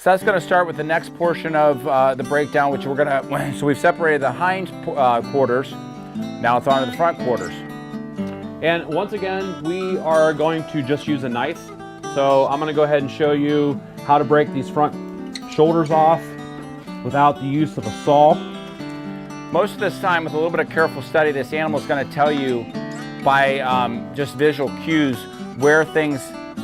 So that's going to start with the next portion of the breakdown, which we're going to, so we've separated the hind quarters. Now it's on to the front quarters. And once again, we are going to just use a knife. So I'm going to go ahead and show you how to break these front shoulders off without the use of a saw. Most of this time, with a little bit of careful study, this animal is going to tell you by just visual cues where things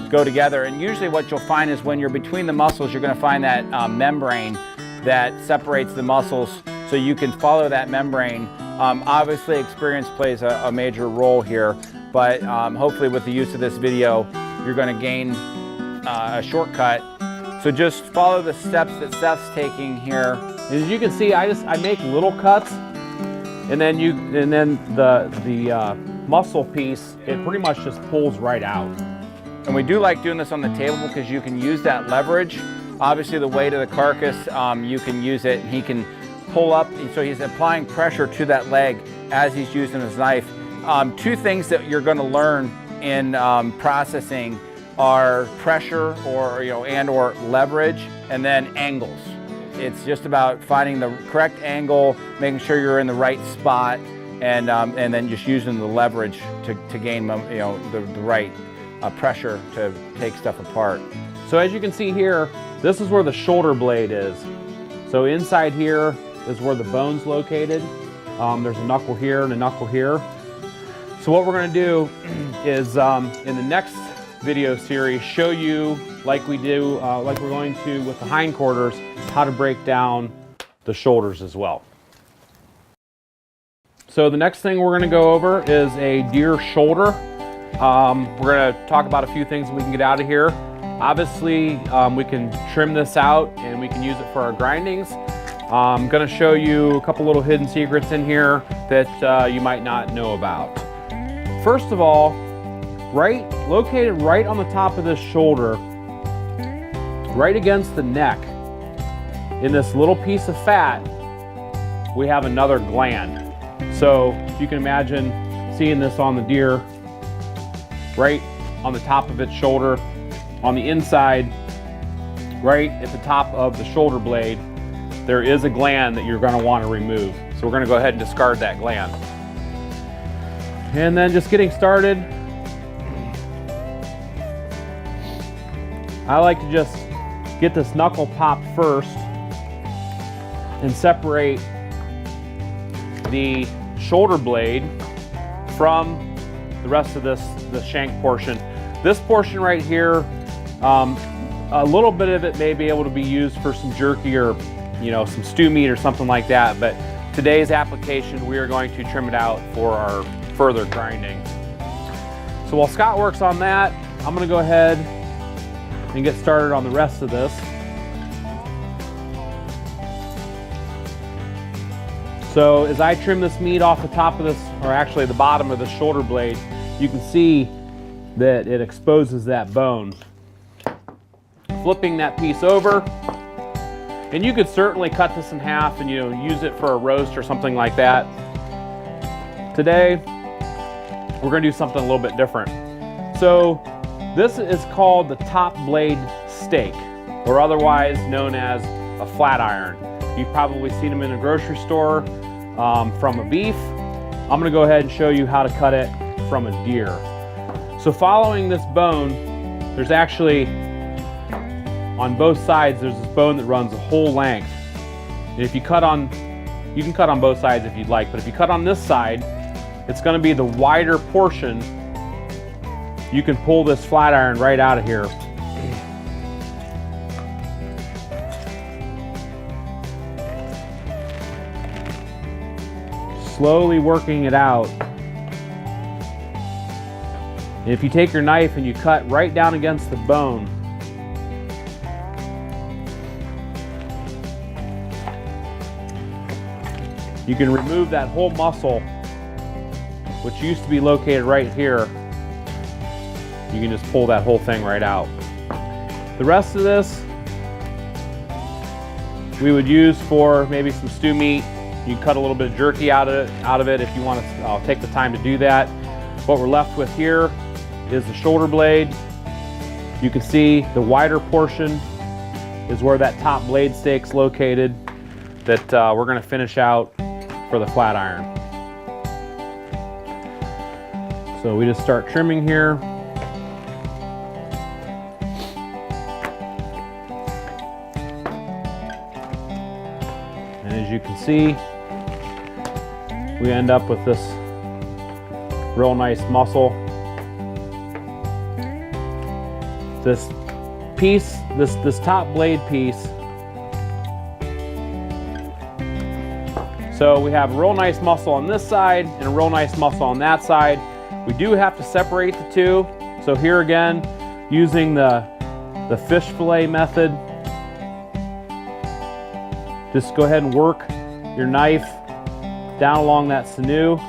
go together. And usually what you'll find is when you're between the muscles, you're going to find that membrane that separates the muscles, so you can follow that membrane. Obviously experience plays a major role here, but hopefully with the use of this video, you're going to gain a shortcut. So just follow the steps that Seth's taking here. As you can see, I make little cuts, and then the muscle piece, it pretty much just pulls right out. And we do like doing this on the table because you can use that leverage. Obviously the weight of the carcass, you can use it, and he can pull up, so he's applying pressure to that leg as he's using his knife. Two things that you're going to learn in processing are pressure or leverage, and then angles. It's just about finding the correct angle, making sure you're in the right spot, and then just using the leverage to gain the right pressure to take stuff apart. So as you can see here, this is where the shoulder blade is. So inside here is where the bone's located. There's a knuckle here and a knuckle here. So what we're going to do is in the next video series show you, like we do, like we're going to with the hindquarters, how to break down the shoulders as well. So the next thing we're going to go over is a deer shoulder. We're going to talk about a few things we can get out of here. Obviously, we can trim this out and we can use it for our grindings. I'm going to show you a couple little hidden secrets in here that you might not know about. First of all, located right on the top of this shoulder, right against the neck, in this little piece of fat, we have another gland. So you can imagine seeing this on the deer, right on the top of its shoulder, on the inside, right at the top of the shoulder blade, there is a gland that you're going to want to remove. So we're going to go ahead and discard that gland. And then just getting started, I like to just get this knuckle popped first and separate the shoulder blade from the rest of the shank portion. This portion right here, a little bit of it may be able to be used for some jerky or some stew meat or something like that, but today's application, we are going to trim it out for our further grinding. So while Scott works on that, I'm going to go ahead and get started on the rest of this. So as I trim this meat off the top of this, or actually the bottom of the shoulder blade, you can see that it exposes that bone. Flipping that piece over, and you could certainly cut this in half and use it for a roast or something like that. Today, we're going to do something a little bit different. So this is called the top blade steak, or otherwise known as a flat iron. You've probably seen them in a grocery store from a beef. I'm going to go ahead and show you how to cut it from a deer. So following this bone, there's actually, on both sides, there's this bone that runs the whole length. And if you cut on, you can cut on both sides if you'd like, but if you cut on this side, it's going to be the wider portion. You can pull this flat iron right out of here. Slowly working it out. And if you take your knife and you cut right down against the bone, you can remove that whole muscle, which used to be located right here. You can just pull that whole thing right out. The rest of this we would use for maybe some stew meat. You can cut a little bit of jerky out of it if you want to take the time to do that. What we're left with here is the shoulder blade. You can see the wider portion is where that top blade steak's located that we're going to finish out for the flat iron. So we just start trimming here. And as you can see, we end up with this real nice muscle. This piece, this top blade piece. So we have a real nice muscle on this side and a real nice muscle on that side. We do have to separate the two. So here again, using the fish fillet method, just go ahead and work your knife down along that sinew.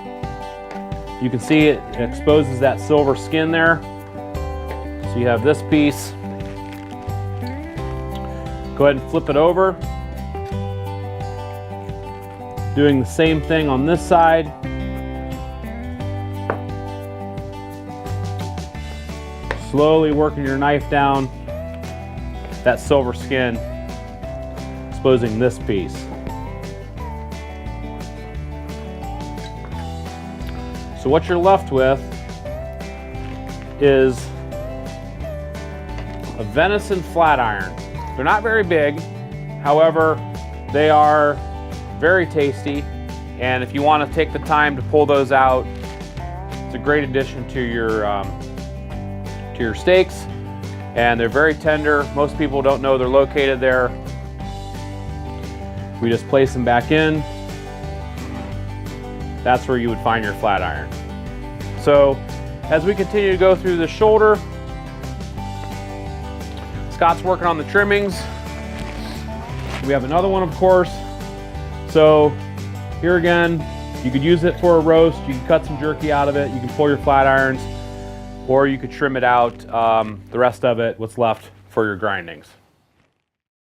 You can see it exposes that silver skin there. So you have this piece. Go ahead and flip it over. Doing the same thing on this side. Slowly working your knife down that silver skin, exposing this piece. So what you're left with is a venison flat iron. They're not very big, however, they are very tasty, and if you want to take the time to pull those out, it's a great addition to your steaks, and they're very tender. Most people don't know they're located there. We just place them back in. That's where you would find your flat iron. So as we continue to go through the shoulder, Scott's working on the trimmings. We have another one, of course. So here again, you could use it for a roast. You can cut some jerky out of it. You can pull your flat irons, or you could trim it out, the rest of it, what's left, for your grindings.